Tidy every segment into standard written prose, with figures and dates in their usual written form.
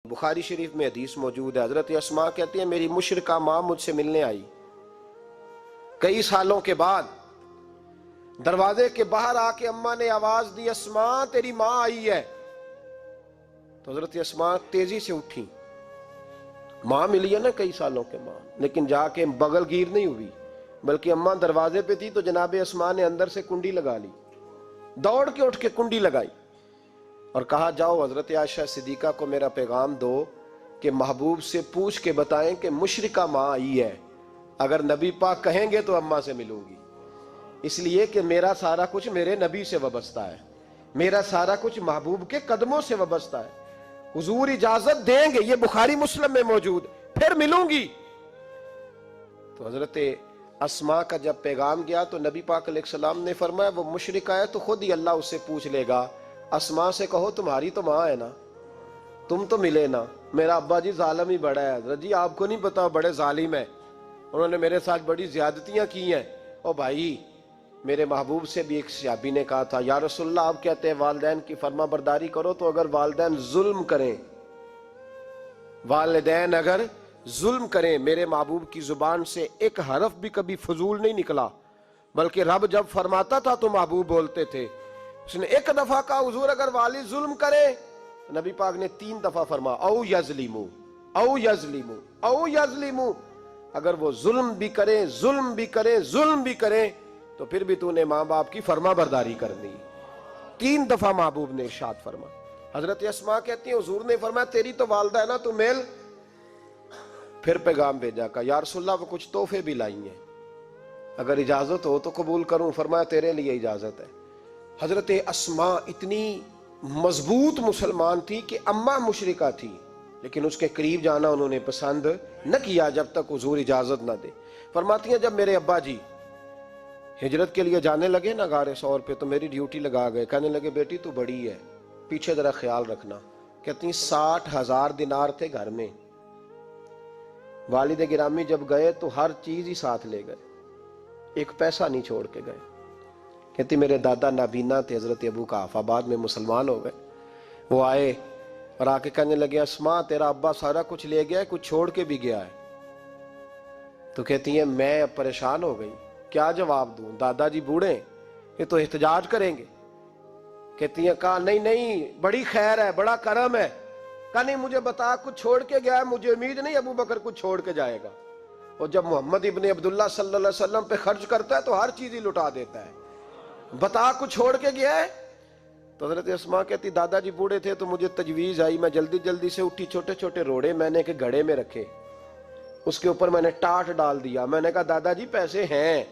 بخاری شریف میں حدیث موجود ہے، حضرت اسماء کہتی ہیں میری مشرکہ ماں مجھ سے ملنے آئی کئی سالوں کے بعد، دروازے کے باہر آ کے اماں نے آواز دی اسماء تیری ماں آئی ہے، تو حضرت اسماء تیزی سے اٹھی، ماں ملی ہے نا کئی سالوں کے بعد، لیکن جا کے بغل گیر نہیں ہوئی، بلکہ اماں دروازے پہ تھی تو جناب اسماء نے اندر سے کنڈی لگا لی، دوڑ کے اٹھ کے کنڈی لگائی اور کہا جاؤ حضرت عائشہ صدیقہ کو میرا پیغام دو کہ محبوب سے پوچھ کے بتائیں کہ مشرکہ ماں آئی ہے، اگر نبی پاک کہیں گے تو اماں سے ملوں گی، اس لیے کہ میرا سارا کچھ میرے نبی سے وابستہ ہے، میرا سارا کچھ محبوب کے قدموں سے وابستہ ہے، حضور اجازت دیں گے، یہ بخاری مسلم میں موجود، پھر ملوں گی۔ تو حضرت اسماء کا جب پیغام گیا تو نبی پاک علیہ السلام نے فرمایا وہ مشرکہ ہے تو خود ہی اللہ اس سے پوچھ لے گا، اسماء سے کہو تمہاری تو ماں ہے نا، تم تو ملے نا، میرا ابا جی ظالم ہی بڑا ہے، حضرت جی آپ کو نہیں پتا بڑے ظالم ہیں، انہوں نے میرے ساتھ بڑی زیادتیاں کی ہیں۔ او بھائی، میرے محبوب سے بھی ایک صحابی نے کہا تھا یا رسول اللہ آپ کہتے ہیں والدین کی فرما برداری کرو، تو اگر والدین ظلم کریں، والدین اگر ظلم کریں، میرے محبوب کی زبان سے ایک حرف بھی کبھی فضول نہیں نکلا، بلکہ رب جب فرماتا تھا تو محبوب بولتے تھے۔ اس نے ایک دفعہ کہا حضور اگر والد ظلم کرے، نبی پاک نے 3 دفعہ فرما او یظلمو او یظلمو او یظلمو، اگر وہ ظلم بھی کریں ظلم بھی کریں ظلم بھی کریں تو پھر بھی تو نے ماں باپ کی فرما برداری کرنی۔ 3 دفعہ محبوب نے ارشاد فرما۔ حضرت اسماء کہتی ہیں حضور نے فرمایا تیری تو والدہ ہے نا، تو میل۔ پھر پیغام بھیجا کہ یا رسول اللہ وہ کچھ تحفے بھی لائی ہیں، اگر اجازت ہو تو قبول کروں، فرمایا تیرے لیے اجازت ہے۔ حضرت اسماء اتنی مضبوط مسلمان تھی کہ اماں مشرکہ تھی، لیکن اس کے قریب جانا انہوں نے پسند نہ کیا جب تک حضور اجازت نہ دے۔ فرماتی ہیں جب میرے ابا جی ہجرت کے لیے جانے لگے نا غار ثور پہ تو میری ڈیوٹی لگا گئے، کہنے لگے بیٹی تو بڑی ہے، پیچھے ذرا خیال رکھنا۔ کہتی ہیں 60,000 دینار تھے گھر میں، والد گرامی جب گئے تو ہر چیز ہی ساتھ لے گئے، ایک پیسہ نہیں چھوڑ کے گئے۔ کہتی میرے دادا نابینا تھے حضرت ابو قحافہ، بعد میں مسلمان ہو گئے، وہ آئے اور آ کے کہنے لگے اسماء تیرا ابا سارا کچھ لے گیا ہے، کچھ چھوڑ کے بھی گیا ہے۔ تو کہتی ہیں میں پریشان ہو گئی، کیا جواب دوں، دادا جی بوڑھے ہیں، یہ تو احتجاج کریں گے۔ کہتی ہیں کہا نہیں نہیں بڑی خیر ہے، بڑا کرم ہے، کہا نہیں مجھے بتا کچھ چھوڑ کے گیا ہے، مجھے امید نہیں ابو بکر کچھ چھوڑ کے جائے گا، اور جب محمد ابن عبداللہ صلی اللہ علیہ وسلم پہ خرچ کرتا ہے تو ہر چیز ہی لٹا دیتا ہے، بتا کچھ چھوڑ کے گیا ہے۔ تو حضرت اسماء کہتی دادا جی بوڑھے تھے تو مجھے تجویز آئی، میں جلدی جلدی سے اٹھی، چھوٹے چھوٹے روڑے میں نے ایک گھڑے میں رکھے، اس کے اوپر میں نے ٹاٹ ڈال دیا، میں نے کہا دادا جی پیسے ہیں،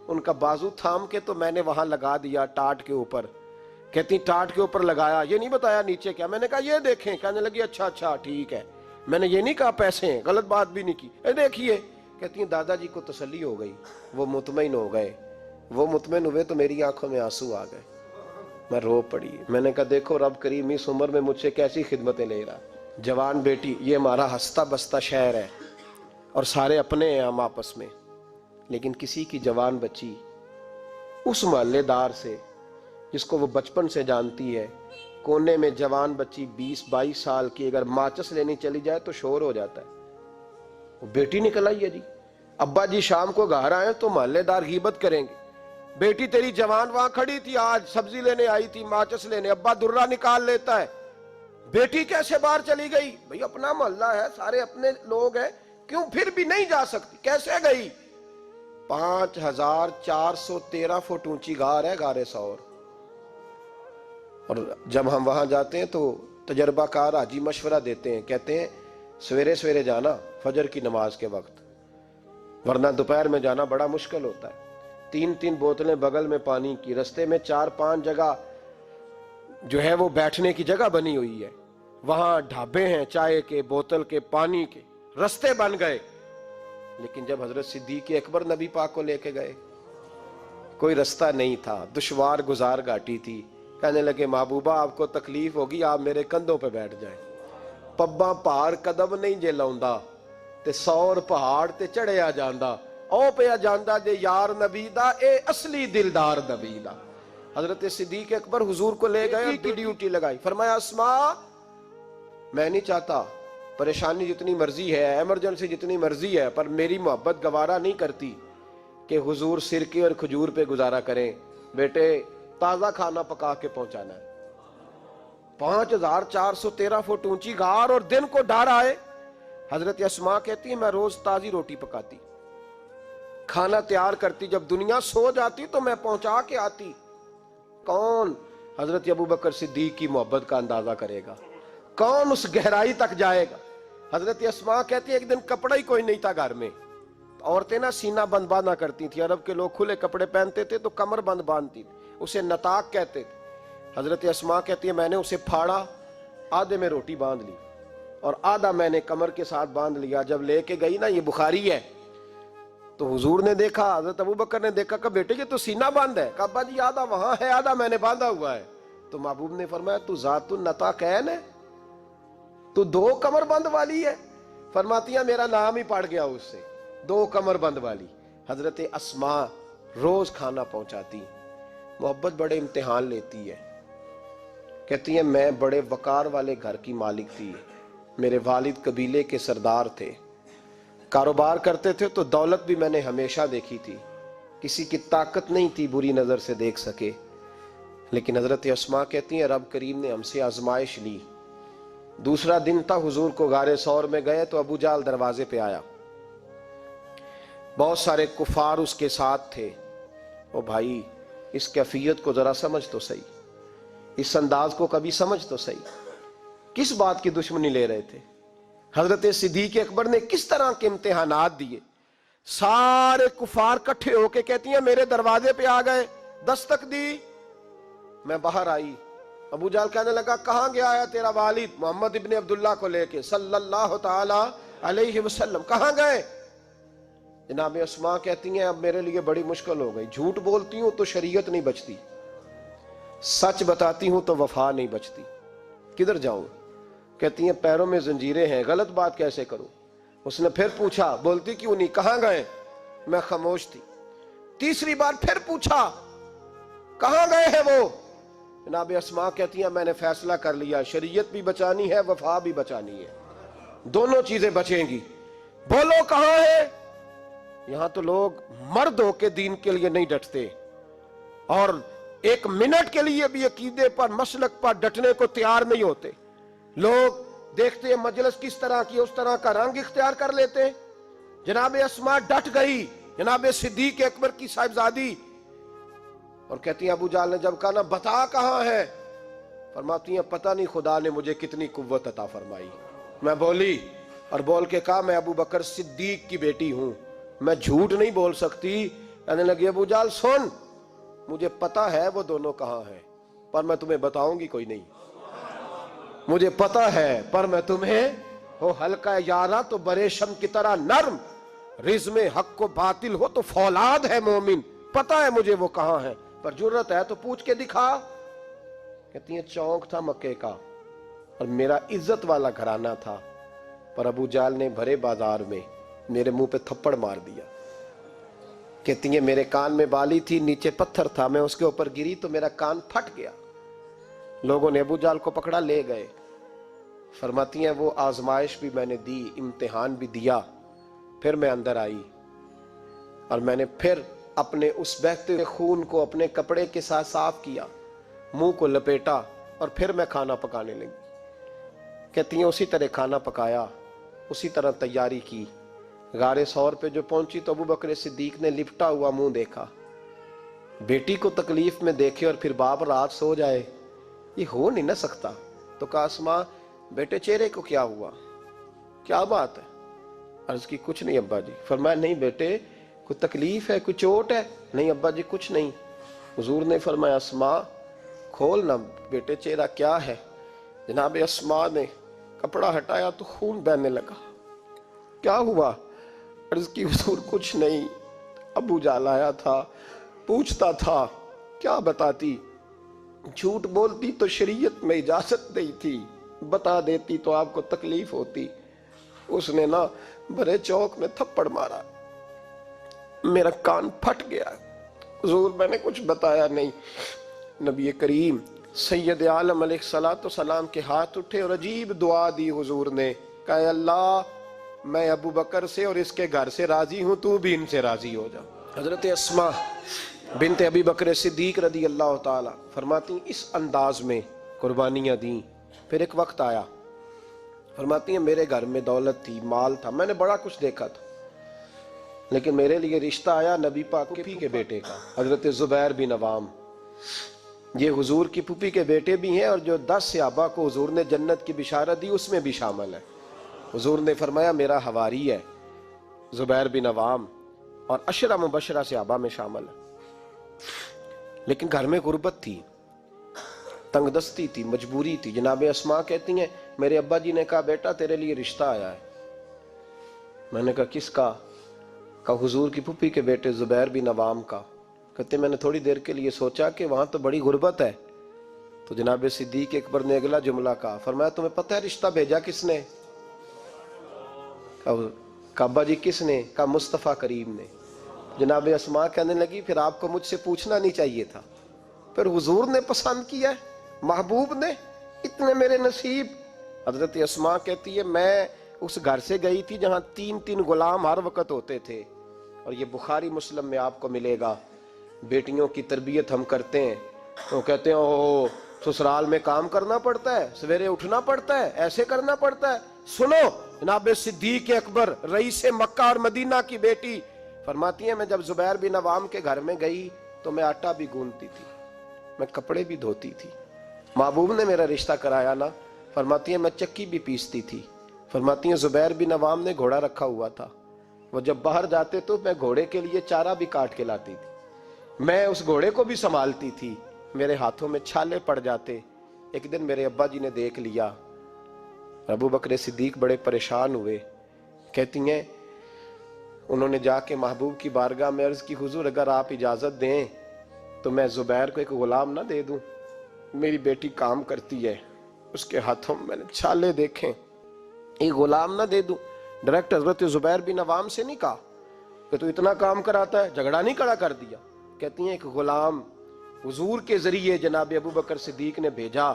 ان کا بازو تھام کے تو میں نے وہاں لگا دیا ٹاٹ کے اوپر۔ کہتی ٹاٹ کے اوپر لگایا، یہ نہیں بتایا نیچے کیا، میں نے کہا یہ دیکھیں، کہنے لگی اچھا اچھا ٹھیک ہے، میں نے یہ نہیں کہا پیسے ہیں، غلط بات بھی نہیں کی، اے دیکھیے۔ کہتی ہیں دادا جی کو تسلی ہو گئی، وہ مطمئن ہو گئے، وہ مطمئن ہوئے تو میری آنکھوں میں آنسو آ گئے، میں رو پڑی، میں نے کہا دیکھو رب کریم اس عمر میں مجھ سے کیسی خدمتیں لے رہا، جوان بیٹی، یہ ہمارا ہنستا بستا شہر ہے اور سارے اپنے ہیں ہم آپس میں، لیکن کسی کی جوان بچی اس محلے دار سے جس کو وہ بچپن سے جانتی ہے، کونے میں جوان بچی 20-22 سال کی اگر ماچس لینی چلی جائے تو شور ہو جاتا ہے، وہ بیٹی نکل آئی ہے جی، ابا جی شام کو گھر آئے تو محلے دار غیبت کریں گے، بیٹی تیری جوان وہاں کھڑی تھی آج سبزی لینے آئی تھی ماچس لینے، ابا درہ نکال لیتا ہے، بیٹی کیسے باہر چلی گئی؟ بھئی اپنا محلہ ہے، سارے اپنے لوگ ہیں، کیوں پھر بھی نہیں جا سکتی؟ کیسے گئی؟ 5413 فٹ اونچی غار ہے غار ثور، اور جب ہم وہاں جاتے ہیں تو تجربہ کار حاجی مشورہ دیتے ہیں، کہتے ہیں سویرے سویرے جانا فجر کی نماز کے وقت، ورنہ دوپہر میں جانا بڑا مشکل ہوتا ہے۔ 3 بوتلیں بغل میں پانی کی، رستے میں 4-5 جگہ جو ہے وہ بیٹھنے کی جگہ بنی ہوئی ہے، وہاں ڈھابے ہیں چائے کے، بوتل کے، پانی کے، رستے بن گئے۔ لیکن جب حضرت صدیق اکبر نبی پاک کو لے کے گئے کوئی رستہ نہیں تھا، دشوار گزار گھاٹی تھی، کہنے لگے محبوبہ آپ کو تکلیف ہوگی، آپ میرے کندھوں پہ بیٹھ جائیں، پباں پہاڑ قدم نہیں جے لاؤندا تے سور پہاڑ تے چڑھیا جاندا، او پیا جاندا جے یار نبی دا، اے اصلی دلدار نبی دا۔ حضرت صدیق اکبر حضور کو لے گئے، کی ڈیوٹی لگائی، فرمایا اسماء میں نہیں چاہتا پریشانی جتنی مرضی ہے، ایمرجنسی جتنی مرضی ہے، پر میری محبت گوارا نہیں کرتی کہ حضور سرکے اور کھجور پہ گزارا کریں، بیٹے تازہ کھانا پکا کے پہنچانا ہے۔ 5413 فٹ اونچی غار اور دن کو ڈر آئے، حضرت اسماء کہتی ہے میں روز تازی روٹی پکاتی، کھانا تیار کرتی، جب دنیا سو جاتی تو میں پہنچا کے آتی۔ کون حضرت ابوبکر صدیق کی محبت کا اندازہ کرے گا؟ کون اس گہرائی تک جائے گا؟ حضرت اسماء کہتی ہے ایک دن کپڑا ہی کوئی نہیں تھا گھر میں، عورتیں نا سینہ بند باندھا کرتی تھی، عرب کے لوگ کھلے کپڑے پہنتے تھے تو کمر بند باندھتی تھی، اسے نطاق کہتے تھے۔ حضرت اسماء کہتی ہے میں نے اسے پھاڑا، آدھے میں روٹی باندھ لی اور آدھا میں نے کمر کے ساتھ باندھ لیا۔ جب لے کے گئی نا، یہ بخاری ہے، تو حضور نے دیکھا، حضرت ابوبکر نے دیکھا کہ بیٹے یہ تو سینہ بند ہے، کہا ابا جی آدھا وہاں ہے آدھا میں نے باندھا ہوا ہے۔ تو محبوب نے فرمایا تو ذات النطاقین ہے، تو 2 کمر بند والی ہے؟ فرماتی ہیں میرا نام ہی پڑ گیا اس سے، 2 کمر بند والی۔ حضرت اسماء روز کھانا پہنچاتی، محبت بڑے امتحان لیتی ہے۔ کہتی ہیں میں بڑے وقار والے گھر کی مالک تھی، میرے والد قبیلے کے سردار تھے، کاروبار کرتے تھے تو دولت بھی میں نے ہمیشہ دیکھی تھی، کسی کی طاقت نہیں تھی بری نظر سے دیکھ سکے۔ لیکن حضرت اسماء کہتی ہیں رب کریم نے ہم سے آزمائش لی۔ دوسرا دن تھا، حضور کو غار ثور میں گئے تو ابو جہل دروازے پہ آیا، بہت سارے کفار اس کے ساتھ تھے۔ او بھائی اس کیفیت کو ذرا سمجھ تو صحیح، اس انداز کو کبھی سمجھ تو صحیح، کس بات کی دشمنی لے رہے تھے؟ حضرت صدیق اکبر نے کس طرح کے امتحانات دیے؟ سارے کفار کٹھے ہو کے کہتی ہیں میرے دروازے پہ آ گئے، دستک دی، میں باہر آئی، ابو جہل کہنے لگا کہاں گیا ہے تیرا والد محمد ابن عبداللہ کو لے کے صلی اللہ تعالی علیہ وسلم، کہاں گئے؟ جناب اسماء کہتی ہیں اب میرے لیے بڑی مشکل ہو گئی، جھوٹ بولتی ہوں تو شریعت نہیں بچتی، سچ بتاتی ہوں تو وفا نہیں بچتی، کدھر جاؤں؟ کہتی ہیں پیروں میں زنجیریں ہیں، غلط بات کیسے کروں؟ اس نے پھر پوچھا، بولتی کیوں نہیں، کہاں گئے؟ میں خاموش تھی۔ تیسری بار پھر پوچھا، کہاں گئے ہیں وہ؟ جناب اسماء کہتی ہیں میں نے فیصلہ کر لیا، شریعت بھی بچانی ہے وفا بھی بچانی ہے، دونوں چیزیں بچیں گی، بولو کہاں ہے؟ یہاں تو لوگ مرد ہو کے دین کے لیے نہیں ڈٹتے، اور 1 منٹ کے لیے بھی عقیدے پر مسلک پر ڈٹنے کو تیار نہیں ہوتے۔ لوگ دیکھتے ہیں مجلس کس طرح کی، اس طرح کا رنگ اختیار کر لیتے ہیں۔ جناب اسماء ڈٹ گئی، جناب صدیق اکبر کی صاحبزادی، اور کہتی ہیں ابو جہل نے جب کہا نا بتا کہاں ہے، فرماتی ہیں پتہ نہیں خدا نے مجھے کتنی قوت عطا فرمائی، میں بولی اور بول کے کہا میں ابو بکر صدیق کی بیٹی ہوں، میں جھوٹ نہیں بول سکتی۔ کہنے لگی ابو جہل سن، مجھے پتا ہے وہ دونوں کہاں ہیں، پر میں تمہیں بتاؤں گی کوئی نہیں، مجھے پتا ہے پر میں تمہیں، ہو ہلکا یارا تو بریشم کی طرح نرم، رزم حق و باطل ہو تو فولاد ہے مومن، پتا ہے مجھے وہ کہاں ہے، پر جرت ہے تو پوچھ کے دکھا۔ کہتی ہیں چونک تھا مکے کا اور میرا عزت والا گھرانہ تھا، پر ابو جہل نے بھرے بازار میں میرے منہ پہ تھپڑ مار دیا۔ کہتی ہیں میرے کان میں بالی تھی، نیچے پتھر تھا، میں اس کے اوپر گری تو میرا کان پھٹ گیا، لوگوں نے ابو جہل کو پکڑا لے گئے۔ فرماتی ہیں وہ آزمائش بھی میں نے دی، امتحان بھی دیا، پھر میں اندر آئی اور میں نے پھر اپنے اس بہتے ہوئے خون کو اپنے کپڑے کے ساتھ صاف کیا، منہ کو لپیٹا اور پھر میں کھانا پکانے لگی۔ کہتی ہیں اسی طرح کھانا پکایا، اسی طرح تیاری کی۔ غار ثور پہ جو پہنچی تو ابو بکر صدیق نے لپٹا ہوا منہ دیکھا، بیٹی کو تکلیف میں دیکھے اور پھر باپ رات سو جائے، یہ ہو نہیں نہ سکتا۔ تو کہا اسماء بیٹے چہرے کو کیا ہوا، کیا بات ہے؟ عرض کی کچھ نہیں ابا جی۔ فرمایا نہیں بیٹے کوئی تکلیف ہے، کوئی چوٹ ہے؟ نہیں ابا جی کچھ نہیں۔ حضور نے فرمایا اسماء کھول نہ بیٹے چہرہ کیا ہے۔ جناب اسماء نے کپڑا ہٹایا تو خون بہنے لگا۔ کیا ہوا؟ عرض کی حضور کچھ نہیں، ابو جہل آیا تھا، پوچھتا تھا، کیا بتاتی؟ جھوٹ بولتی تو شریعت میں اجازت نہیں تھی، بتا دیتی تو آپ کو تکلیف ہوتی۔ اس نے نا بڑے چوک میں تھپڑ مارا، میرا کان پھٹ گیا۔ حضور میں نے کچھ بتایا نہیں۔ نبی کریم سید عالم علیہ السلام کے ہاتھ اٹھے اور عجیب دعا دی حضور نے، کہ اللہ میں ابو بکر سے اور اس کے گھر سے راضی ہوں، تو بھی ان سے راضی ہو جا۔ حضرت اسماء بنت ابی بکر صدیق رضی اللہ تعالی فرماتی اس انداز میں قربانیاں دیں۔ پھر ایک وقت آیا، فرماتی ہیں میرے گھر میں دولت تھی، مال تھا، میں نے بڑا کچھ دیکھا تھا، لیکن میرے لیے رشتہ آیا نبی پاک کے پھوپھی کے بیٹے کا، حضرت زبیر بن عوام۔ یہ حضور کی پھوپھی کے بیٹے بھی ہیں، اور جو 10 صحابہ کو حضور نے جنت کی بشارت دی اس میں بھی شامل ہے۔ حضور نے فرمایا میرا حواری ہے زبیر بن عوام، اور 10 مبشرہ صحابہ میں شامل ہے۔ لیکن گھر میں غربت تھی، تنگ دستی تھی، مجبوری تھی۔ جناب اسماء کہتی ہیں میرے ابا جی نے کہا بیٹا تیرے لیے رشتہ آیا ہے۔ میں نے کہا کس کا؟ کہا حضور کی پھوپھی کے بیٹے زبیر بن عوام کا۔ کہتے میں نے تھوڑی دیر کے لیے سوچا کہ وہاں تو بڑی غربت ہے، تو جناب صدیق اکبر نے اگلا جملہ کہا، فرمایا تمہیں پتہ ہے رشتہ بھیجا کس نے؟ کہا ابا جی کس نے؟ کہا مصطفیٰ کریم نے۔ جناب اسماء کہنے لگی پھر آپ کو مجھ سے پوچھنا نہیں چاہیے تھا، پھر حضور نے پسند کیا ہے، محبوب نے، اتنے میرے نصیب۔ حضرت اسماء کہتی ہے میں اس گھر سے گئی تھی جہاں 3 غلام ہر وقت ہوتے تھے، اور یہ بخاری مسلم میں آپ کو ملے گا۔ بیٹیوں کی تربیت ہم کرتے ہیں تو کہتے ہیں اوہ سسرال میں کام کرنا پڑتا ہے، سویرے اٹھنا پڑتا ہے، ایسے کرنا پڑتا ہے۔ سنو جناب صدیق اکبر رئیس مکہ اور مدینہ کی بیٹی فرماتی ہیں میں جب زبیر بن عوام کے گھر میں گئی تو میں آٹا بھی گوندتی تھی، میں کپڑے بھی دھوتی تھی۔ محبوب نے میرا رشتہ کرایا نا، فرماتی ہیں میں چکی بھی پیستی تھی۔ فرماتی ہیں زبیر بن عوام نے گھوڑا رکھا ہوا تھا، وہ جب باہر جاتے تو میں گھوڑے کے لیے چارہ بھی کاٹ کے لاتی تھی، میں اس گھوڑے کو بھی سنبھالتی تھی، میرے ہاتھوں میں چھالے پڑ جاتے۔ ایک دن میرے ابا جی نے دیکھ لیا، ابو بکر صدیق بڑے پریشان ہوئے۔ کہتی ہیں انہوں نے جا کے محبوب کی بارگاہ میں عرض کی حضور اگر آپ اجازت دیں تو میں زبیر کو ایک غلام نہ دے دوں، میری بیٹی کام کرتی ہے، اس کے ہاتھوں میں نے چھالے دیکھیں، ایک غلام نہ دے دوں؟ ڈائریکٹ حضرت زبیر بن عوام سے نہیں کہا کہ تو اتنا کام کراتا ہے، جھگڑا نہیں کھڑا کر دیا۔ کہتی ہیں ایک غلام حضور کے ذریعے جناب ابو بکر صدیق نے بھیجا،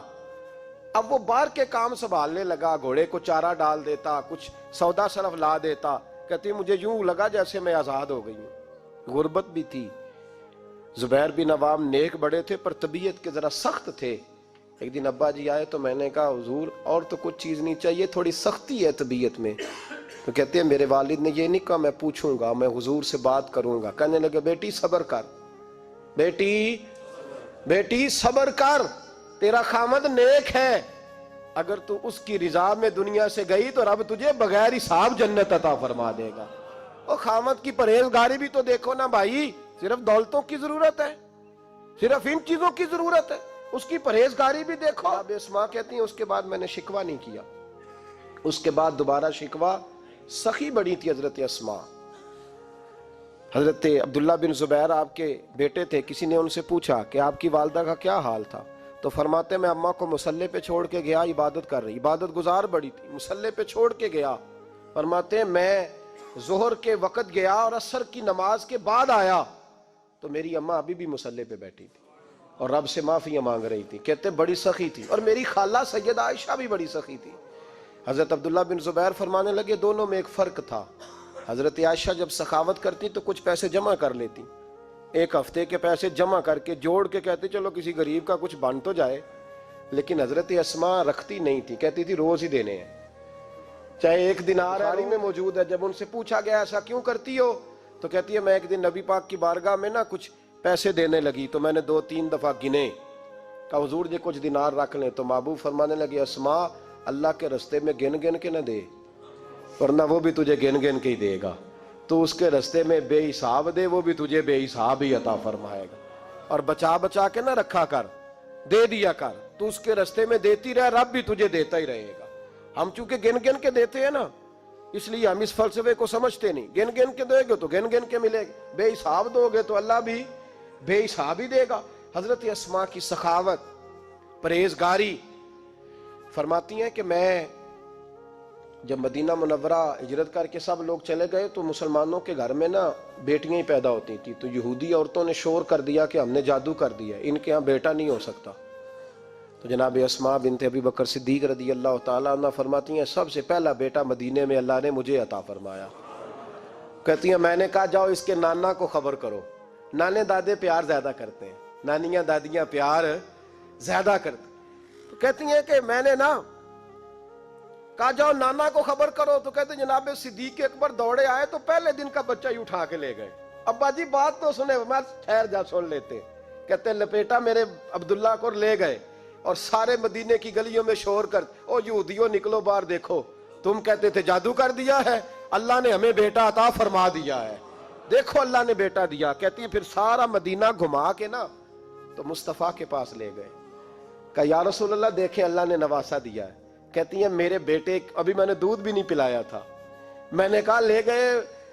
اب وہ باہر کے کام سنبھالنے لگا، گھوڑے کو چارہ ڈال دیتا، کچھ سودا صرف لا دیتا۔ کہتی مجھے یوں لگا جیسے میں آزاد ہو گئی ہوں۔ غربت بھی تھی، زبیر بن عوام نیک بڑے تھے پر طبیعت کے ذرا سخت تھے۔ ایک دن ابا جی آئے تو میں نے کہا حضور اور تو کچھ چیز نہیں چاہیے، تھوڑی سختی ہے طبیعت میں۔ تو کہتے ہیں میرے والد نے یہ نہیں کہا میں پوچھوں گا، میں حضور سے بات کروں گا۔ کہنے لگے بیٹی صبر کر، بیٹی صبر کر، تیرا خامد نیک ہے، اگر تو اس کی رضا میں دنیا سے گئی تو رب تجھے بغیر حساب جنت عطا فرما دے گا۔ اور خامد کی پرہیزگاری بھی تو دیکھو نا بھائی، صرف دولتوں کی ضرورت ہے، صرف ان چیزوں کی ضرورت ہے، اس کی پرہیزگاری بھی دیکھو۔ اب اسماء کہتی ہیں اس کے بعد میں نے شکوہ نہیں کیا، اس کے بعد دوبارہ شکوہ، سخی بڑی تھی حضرت اسماء۔ حضرت عبداللہ بن زبیر آپ کے بیٹے تھے، کسی نے ان سے پوچھا کہ آپ کی والدہ کا کیا حال تھا، تو فرماتے میں اماں کو مصلے پہ چھوڑ کے گیا، عبادت کر رہی، عبادت گزار بڑی تھی، مصلے پہ چھوڑ کے گیا۔ فرماتے میں ظہر کے وقت گیا اور عصر کی نماز کے بعد آیا تو میری اماں ابھی بھی مصلے پہ بیٹھی تھی اور رب سے معافیاں مانگ رہی تھی۔ کہتے بڑی سخی تھی، اور میری خالہ سیدہ عائشہ بھی بڑی سخی تھی۔ حضرت عبداللہ بن زبیر فرمانے لگے دونوں میں ایک فرق تھا، حضرت عائشہ جب سخاوت کرتی تو کچھ پیسے جمع کر لیتی، ایک ہفتے کے پیسے جمع کر کے جوڑ کے کہتے چلو کسی غریب کا کچھ بن تو جائے، لیکن حضرت اسماء رکھتی نہیں تھی، کہتی تھی روز ہی دینے ہیں، چاہے ایک دینار ہے۔ میں موجود ہے جب ان سے پوچھا گیا ایسا کیوں کرتی ہو تو کہتی ہے میں ایک دن نبی پاک کی بارگاہ میں نا کچھ پیسے دینے لگی تو میں نے 2-3 دفعہ گنے، کہا حضور جی کچھ دینار رکھ لیں، تو محبوب فرمانے لگے اسماء اللہ کے رستے میں گن گن کے نہ دے، ورنہ وہ بھی تجھے گن گن کے ہی دے گا، تو اس کے رستے میں بے حساب دے، وہ بھی تجھے بے حساب ہی عطا فرمائے گا، اور بچا بچا کے نہ رکھا کر، دے دیا کر، تو اس کے رستے میں دیتی رہے، رب بھی تجھے دیتا ہی رہے گا۔ ہم چونکہ گن گن کے دیتے ہیں نا، اس لیے ہم اس فلسفے کو سمجھتے نہیں، گن گن کے دے گے تو گن گن کے ملے گا، بے حساب دو گے تو اللہ بھی بے حساب ہی دے گا۔ حضرت اسماء کی سخاوت، پرہیزگاری، فرماتی ہیں کہ میں جب مدینہ منورہ ہجرت کر کے سب لوگ چلے گئے تو مسلمانوں کے گھر میں نا بیٹیاں ہی پیدا ہوتی تھی، تو یہودی عورتوں نے شور کر دیا کہ ہم نے جادو کر دیا، ان کے ہاں بیٹا نہیں ہو سکتا، تو جناب اسماء بنت ابی بکر صدیق رضی اللہ تعالیٰ عنہ فرماتی ہیں سب سے پہلا بیٹا مدینے میں اللہ نے مجھے عطا فرمایا. کہتی ہیں میں نے کہا جاؤ اس کے نانا کو خبر کرو. نانے دادے پیار زیادہ کرتے ہیں, نانیاں دادیاں پیار زیادہ کرتے. تو کہتی ہیں کہ میں نے نا کہا جاؤ نانا کو خبر کرو. تو کہتے ہیں جناب صدیق اکبر دوڑے آئے تو پہلے دن کا بچہ ہی اٹھا کے لے گئے. ابا جی بات تو سنے, میں ٹھہر جا سن لیتے. کہتے لپیٹا میرے عبداللہ کو لے گئے اور سارے مدینے کی گلیوں میں شور کر, او یہودیوں نکلو باہر دیکھو, تم کہتے تھے جادو کر دیا ہے, اللہ نے ہمیں بیٹا عطا فرما دیا ہے, دیکھو اللہ نے بیٹا دیا. کہتی ہیں پھر سارا مدینہ گھما کے نا تو مصطفیٰ کے پاس لے گئے. کہا یا رسول اللہ دیکھیں اللہ نے نواسا دیا ہے. کہتی ہیں میرے بیٹے ابھی میں نے دودھ بھی نہیں پلایا تھا, میں نے کہا لے گئے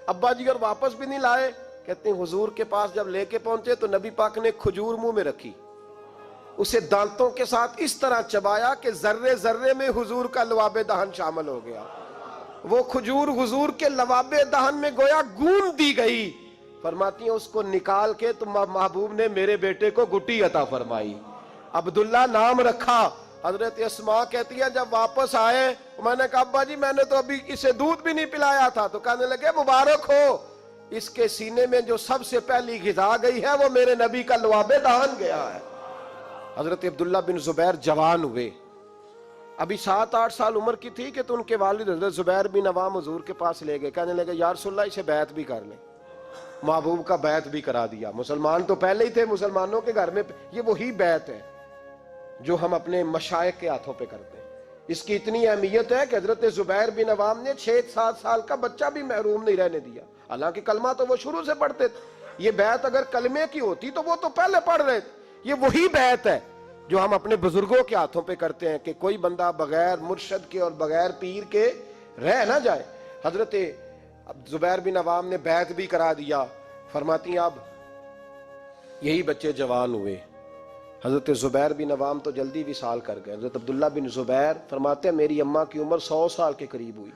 ابا جی اور واپس بھی نہیں لائے. کہتے ہیں حضور کے پاس جب لے کے پہنچے تو نبی پاک نے کھجور منہ میں رکھی, اسے دانتوں کے ساتھ اس طرح چبایا کہ ذرے ذرے میں حضور کا لواب دہن شامل ہو گیا. وہ کھجور حضور کے لواب دہن میں گویا گون دی گئی. فرماتی ہیں اس کو نکال کے تو محبوب نے میرے بیٹے کو گٹی عطا فرمائی, عبداللہ نام رکھا. حضرت اسماء کہتی ہے جب واپس آئے میں نے کہا ابا جی میں نے تو ابھی اسے دودھ بھی نہیں پلایا تھا. تو کہنے لگے مبارک ہو, اس کے سینے میں جو سب سے پہلی غذا گئی ہے وہ میرے نبی کا لواب دہن گیا ہے. حضرت عبداللہ بن زبیر جوان ہوئے, ابھی 7-8 سال عمر کی تھی کہ تو ان کے والد حضرت زبیر بن عوام حضور کے پاس لے گئے. کہنے لگے یا رسول اللہ اسے بیعت بھی کر لیں. محبوب کا بیعت بھی کرا دیا. مسلمان تو پہلے ہی تھے, مسلمانوں کے گھر میں یہ وہی بیعت ہے جو ہم اپنے مشائخ کے ہاتھوں پہ کرتے ہیں. اس کی اتنی اہمیت ہے کہ حضرت زبیر بن عوام نے 6-7 سال کا بچہ بھی محروم نہیں رہنے دیا. حالانکہ کلمہ تو وہ شروع سے پڑھتے تھے. یہ بیعت اگر کلمے کی ہوتی تو وہ تو پہلے پڑھ رہے تھے. یہ وہی بیعت ہے جو ہم اپنے بزرگوں کے ہاتھوں پہ کرتے ہیں کہ کوئی بندہ بغیر مرشد کے اور بغیر پیر کے رہ نہ جائے. حضرت زبیر بن عوام نے بیعت بھی کرا دیا. فرماتی ہیں اب یہی بچے جوان ہوئے. حضرت زبیر بن عوام تو جلدی وصال کر گئے. حضرت عبداللہ بن زبیر فرماتے ہیں میری اماں کی عمر 100 سال کے قریب ہوئی,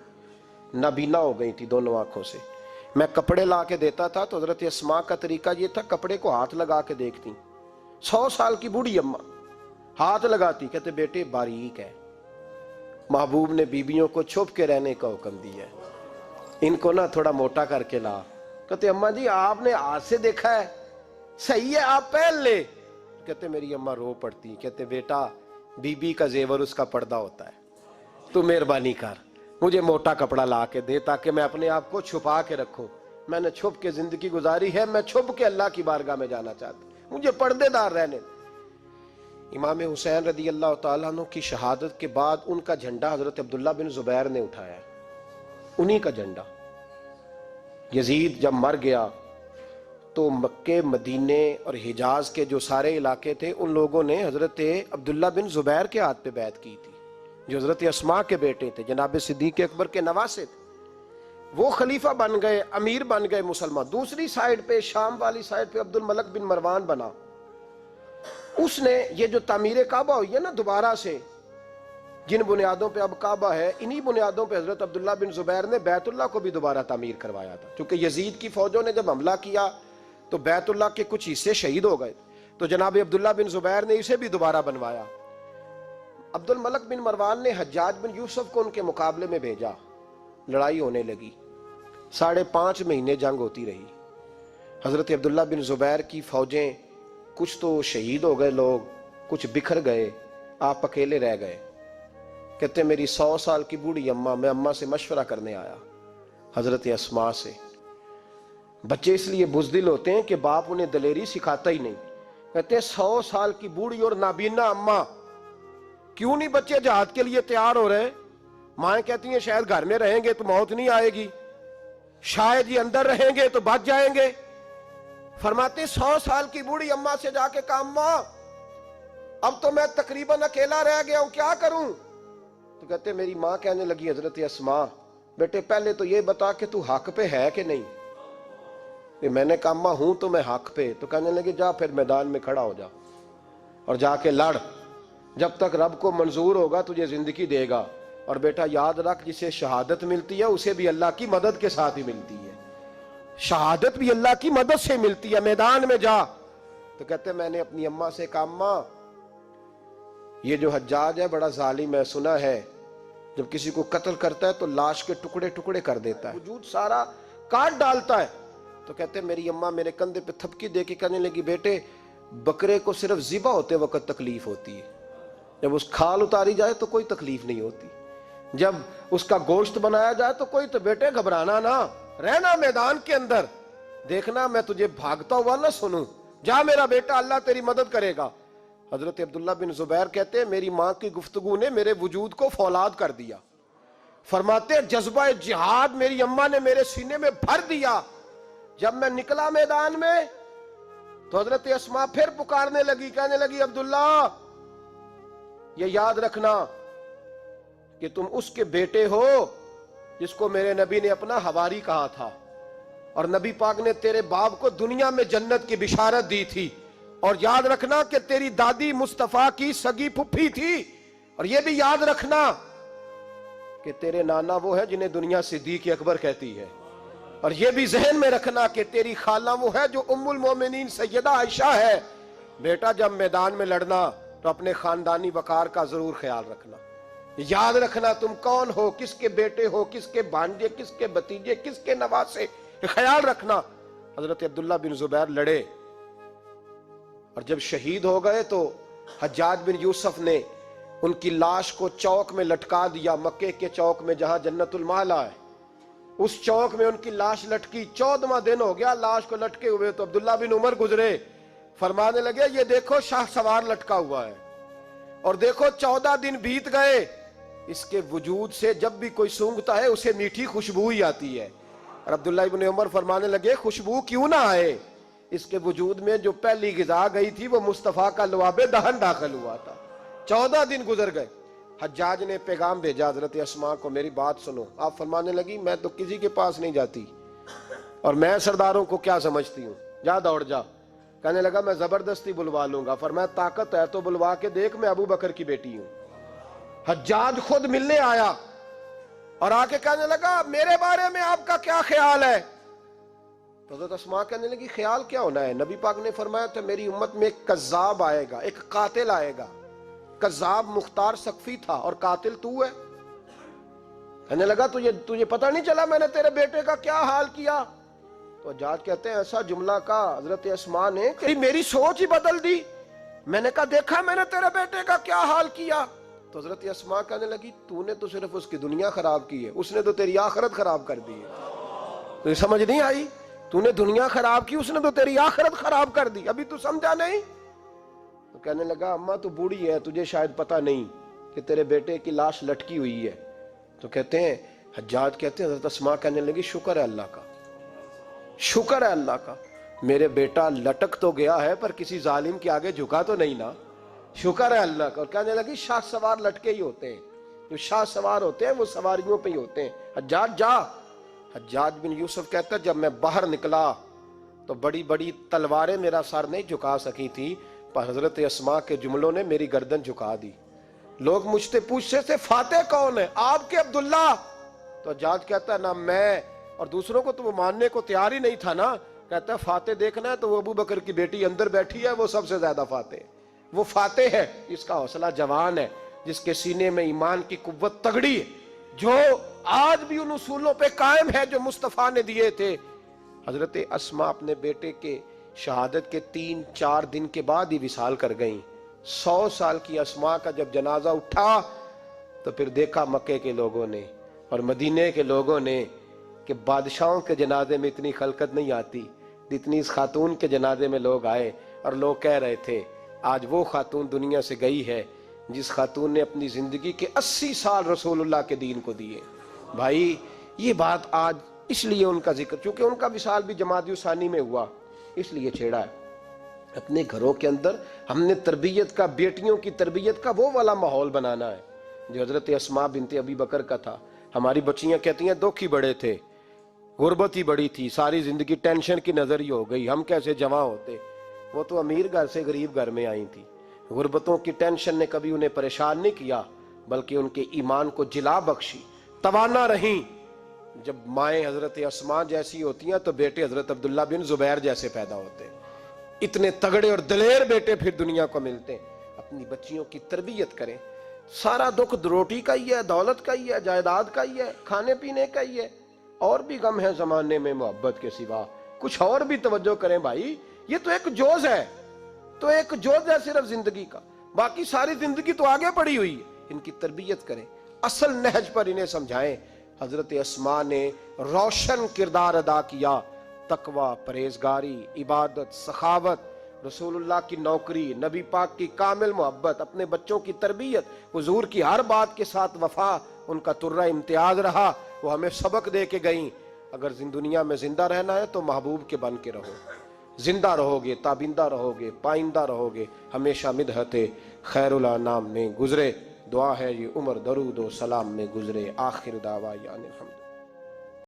نابینا ہو گئی تھی دونوں آنکھوں سے. میں کپڑے لا کے دیتا تھا تو حضرت اسماء کا طریقہ یہ تھا کپڑے کو ہاتھ لگا کے دیکھتی. 100 سال کی بوڑھی اماں ہاتھ لگاتی, کہتے بیٹے باریک ہے. محبوب نے بیویوں کو چھپ کے رہنے کا حکم دیا ہے, ان کو نا تھوڑا موٹا کر کے لا. کہتے اماں جی آپ نے ہاتھ سے دیکھا ہے, صحیح ہے آپ پہن لے. کہتے میری اماں رو پڑتی. کہتے بیٹا بی بی کا زیور اس کا پردہ ہوتا ہے, تو مہربانی کر مجھے موٹا کپڑا لا کے دے تاکہ میں اپنے آپ کو چھپا کے رکھوں. میں نے چھپ کے زندگی گزاری ہے, میں چھپ کے اللہ کی بارگاہ میں جانا چاہتا ہوں, مجھے پردے دار رہنے. امام حسین رضی اللہ تعالیٰ عنہ کی شہادت کے بعد ان کا جھنڈا حضرت عبداللہ بن زبیر نے اٹھایا, انہی کا جھنڈا. یزید جب مر گیا تو مکے مدینے اور حجاز کے جو سارے علاقے تھے ان لوگوں نے حضرت عبداللہ بن زبیر کے ہاتھ پہ بیعت کی تھی, جو حضرت اسماء کے بیٹے تھے, جناب صدیق اکبر کے نواسے تھے. وہ خلیفہ بن گئے, امیر بن گئے مسلمان. دوسری سائیڈ پہ شام والی سائیڈ پہ عبد الملک بن مروان بنا. اس نے یہ جو تعمیر کعبہ ہوئی ہے نا دوبارہ سے, جن بنیادوں پہ اب کعبہ ہے, انہی بنیادوں پہ حضرت عبداللہ بن زبیر نے بیت اللہ کو بھی دوبارہ تعمیر کروایا تھا. چونکہ یزید کی فوجوں نے جب حملہ کیا تو بیت اللہ کے کچھ حصے شہید ہو گئے, تو جناب عبداللہ بن زبیر نے اسے بھی دوبارہ بنوایا. عبد الملک بن مروان نے حجاج بن یوسف کو ان کے مقابلے میں بھیجا, لڑائی ہونے لگی, 5.5 مہینے جنگ ہوتی رہی. حضرت عبداللہ بن زبیر کی فوجیں کچھ تو شہید ہو گئے لوگ, کچھ بکھر گئے, آپ اکیلے رہ گئے. کہتے میری 100 سال کی بوڑھی اماں, میں اماں سے مشورہ کرنے آیا, حضرت اسماء سے. بچے اس لیے بزدل ہوتے ہیں کہ باپ انہیں دلیری سکھاتا ہی نہیں. کہتے 100 سال کی بوڑھی اور نابینا اماں, کیوں نہیں بچے جہاد کے لیے تیار ہو رہے؟ مائیں کہتی ہیں شاید گھر میں رہیں گے تو موت نہیں آئے گی, شاید یہ اندر رہیں گے تو بچ جائیں گے. فرماتے 100 سال کی بوڑھی اماں سے جا کے کہا اماں اب تو میں تقریباً اکیلا رہ گیا ہوں, کیا کروں؟ تو کہتے میری ماں کہنے لگی حضرت اسماء بیٹے پہلے تو یہ بتا کہ تو حق پہ ہے کہ نہیں. میں نے کہا اماں ہوں تو میں حق پہ. تو کہنے لگی جا پھر میدان میں کھڑا ہو جا اور جا کے لڑ, جب تک رب کو منظور ہوگا تجھے زندگی دے گا. اور بیٹا یاد رکھ جسے شہادت ملتی ہے اسے بھی اللہ کی مدد کے ساتھ ہی ملتی ہے, شہادت بھی اللہ کی مدد سے ملتی ہے, میدان میں جا. تو کہتے میں نے اپنی اماں سے کہا اماں یہ جو حجاج ہے بڑا ظالم ہے، سنا ہے جب کسی کو قتل کرتا ہے تو لاش کے ٹکڑے ٹکڑے کر دیتا ہے، وجود سارا کاٹ ڈالتا ہے۔ تو کہتے ہیں میری اماں میرے کندھے پہ تھپکی دے کے کہنے لگی بیٹے بکرے کو صرف ذبح ہوتے وقت تکلیف ہوتی ہے، جب اس کھال اتاری جائے تو کوئی تکلیف نہیں ہوتی، جب اس کا گوشت بنایا جائے تو کوئی، تو بیٹے گھبرانا نہ، رہنا میدان کے اندر، دیکھنا میں تجھے بھاگتا ہوا نہ سنوں، جا میرا بیٹا اللہ تیری مدد کرے گا۔ حضرت عبداللہ بن زبیر کہتے ہیں میری ماں کی گفتگو نے میرے وجود کو فولاد کر دیا، فرماتے جذبہ جہاد میری اماں نے میرے سینے میں بھر دیا۔ جب میں نکلا میدان میں تو حضرت اسماء پھر پکارنے لگی، کہنے لگی عبداللہ یہ یاد رکھنا کہ تم اس کے بیٹے ہو جس کو میرے نبی نے اپنا حواری کہا تھا، اور نبی پاک نے تیرے باپ کو دنیا میں جنت کی بشارت دی تھی، اور یاد رکھنا کہ تیری دادی مصطفیٰ کی سگی پھپھی تھی، اور یہ بھی یاد رکھنا کہ تیرے نانا وہ ہے جنہیں دنیا صدیق اکبر کہتی ہے، اور یہ بھی ذہن میں رکھنا کہ تیری خالہ وہ ہے جو ام المومنین سیدہ عائشہ ہے۔ بیٹا جب میدان میں لڑنا تو اپنے خاندانی وقار کا ضرور خیال رکھنا، یاد رکھنا تم کون ہو، کس کے بیٹے ہو، کس کے بھانجے، کس کے بھتیجے، کس کے نواسے، خیال رکھنا۔ حضرت عبداللہ بن زبیر لڑے اور جب شہید ہو گئے تو حجاج بن یوسف نے ان کی لاش کو چوک میں لٹکا دیا، مکے کے چوک میں جہاں جنت المالا ہے، اس چوک میں ان کی لاش لٹکی۔ 14واں دن ہو گیا لاش کو لٹکے ہوئے، تو عبداللہ بن عمر گزرے، فرمانے لگے یہ دیکھو شاہ سوار لٹکا ہوا ہے، اور دیکھو 14 دن بیت گئے، اس کے وجود سے جب بھی کوئی سونگتا ہے اسے میٹھی خوشبو ہی آتی ہے۔ اور عبداللہ بن عمر فرمانے لگے خوشبو کیوں نہ آئے، اس کے وجود میں جو پہلی غذا گئی تھی وہ مصطفیٰ کا لعاب دہن داخل ہوا تھا۔ 14 دن گزر گئے، حجاج نے پیغام بھیجا حضرت اسماء کو میری بات سنو۔ آپ فرمانے لگی میں تو کسی کے پاس نہیں جاتی، اور میں سرداروں کو کیا سمجھتی ہوں، جا دوڑ جا۔ کہنے لگا میں زبردستی بلوا لوں گا، فرمایا طاقت ہے تو بلوا کے دیکھ، میں ابو بکر کی بیٹی ہوں۔ حجاج خود ملنے آیا اور آ کے کہنے لگا میرے بارے میں آپ کا کیا خیال ہے؟ تو حضرت اسماء کہنے لگی خیال کیا ہونا ہے، نبی پاک نے فرمایا تھا میری امت میں ایک کذاب آئے گا، ایک قاتل آئے گا۔ کذاب مختار سقفی تھا اور قاتل تو ہے۔ کہنے لگا تجھے پتہ نہیں چلا میں نے تیرے بیٹے کا کیا حال کیا؟ تو حجاج کہتے ہیں ایسا جملہ کہا حضرت اسماء نے کہ میری سوچ ہی بدل دی، میں نے کہا دیکھا میں نے تیرے بیٹے کا کیا حال کیا؟ تو حضرت اسماء کہنے لگی تو نے تو صرف اس کی دنیا خراب کی ہے، اس نے تو تیری آخرت خراب کر دی ہے۔ تو یہ سمجھ نہیں آئی، تو نے دنیا خراب کی، اس نے تو تیری آخرت خراب کر دی، ابھی تو سمجھا نہیں؟ تو کہنے لگا اماں تو بوڑھی ہے، تجھے شاید پتہ نہیں کہ تیرے بیٹے کی لاش لٹکی ہوئی ہے۔ تو کہتے ہیں حجاج کہتے ہیں حضرت اسماء کہنے لگی شکر ہے اللہ کا، شکر ہے اللہ کا، میرے بیٹا لٹک تو گیا ہے پر کسی ظالم کے آگے جھکا تو نہیں نا، شکر ہے اللہ کا۔ اور کہنے لگی شاہ سوار لٹکے ہی ہوتے ہیں، جو شاہ سوار ہوتے ہیں وہ سواریوں پہ ہی ہوتے ہیں، حجاج جا۔ حجاج بن یوسف کہتا ہے جب میں باہر نکلا تو بڑی بڑی تلواریں میرا سر نہیں جھکا سکی تھی، پر حضرت اسماء کے جملوں نے میری گردن جھکا دی۔ لوگ مجھ سے پوچھتے تھے فاتح کون ہے؟ آپ کے عبداللہ۔ تو حجاج کہتا ہے نہ میں، اور دوسروں کو تو وہ ماننے کو تیار ہی نہیں تھا نا، کہتا ہے فاتح دیکھنا ہے تو وہ ابو بکر کی بیٹی اندر بیٹھی ہے، وہ سب سے زیادہ فاتح ہے، وہ فاتح ہے جس کا حوصلہ جوان ہے، جس کے سینے میں ایمان کی قوت تگڑی ہے، جو آج بھی ان اصولوں پہ قائم ہے جو مصطفیٰ نے دیے تھے۔ حضرت اسماء اپنے بیٹے کے شہادت کے 3-4 دن کے بعد ہی وصال کر گئیں۔ 100 سال کی اسماء کا جب جنازہ اٹھا تو پھر دیکھا مکے کے لوگوں نے اور مدینے کے لوگوں نے کہ بادشاہوں کے جنازے میں اتنی خلقت نہیں آتی جتنی اس خاتون کے جنازے میں لوگ آئے، اور لوگ کہہ رہے تھے آج وہ خاتون دنیا سے گئی ہے جس خاتون نے اپنی زندگی کے 80 سال رسول اللہ کے دین کو دیے۔ بھائی یہ بات آج اس لیے ان کا ذکر، چونکہ ان کا وصال بھی جمادی ثانی میں ہوا، اس لیے چھیڑا ہے۔ اپنے گھروں کے اندر ہم نے تربیت کا، بیٹیوں کی تربیت کا وہ والا ماحول بنانا ہے جو حضرت اسماء بنت ابی بکر کا تھا۔ ہماری بچیاں کہتی ہیں دکھ ہی بڑے تھے، غربت ہی بڑی تھی، ساری زندگی ٹینشن کی نظر ہی ہو گئی، ہم کیسے جواں ہوتے۔ وہ تو امیر گھر سے غریب گھر میں آئی تھی، غربتوں کی ٹینشن نے کبھی انہیں پریشان نہیں کیا بلکہ ان کے ایمان کو جلا بخشی، توانا رہیں۔ جب مائیں حضرت اسماء جیسی ہوتی ہیں تو بیٹے حضرت عبداللہ بن زبیر جیسے پیدا ہوتے ہیں، اتنے تگڑے اور دلیر بیٹے پھر دنیا کو ملتے ہیں۔ اپنی بچیوں کی تربیت کریں. سارا دکھ روٹی کا ہی ہے، دولت کا ہی ہے، جائیداد کا ہی ہے، کھانے پینے کا ہی ہے. اور بھی غم ہے زمانے میں محبت کے سوا، کچھ اور بھی توجہ کریں بھائی. یہ تو ایک جوز ہے، تو ایک جوز ہے صرف زندگی کا، باقی ساری زندگی تو آگے پڑی ہوئی ہے. ان کی تربیت کریں، اصل نہج پر انہیں سمجھائیں. حضرت اسماء نے روشن کردار ادا کیا، تقوی، پرہیزگاری، عبادت، سخاوت، رسول اللہ کی نوکری، نبی پاک کی کامل محبت، اپنے بچوں کی تربیت، حضور کی ہر بات کے ساتھ وفا ان کا ترہ امتیاز رہا. وہ ہمیں سبق دے کے گئیں. اگر دنیا میں زندہ رہنا ہے تو محبوب کے بن کے رہو. زندہ رہو گے، تابندہ رہو گے، پائندہ رہو گے، ہمیشہ مدحت خیر الانام میں گزرے. دعا ہے یہ عمر درود و سلام میں گزرے. آخر دعویٰ یعنی الحمد.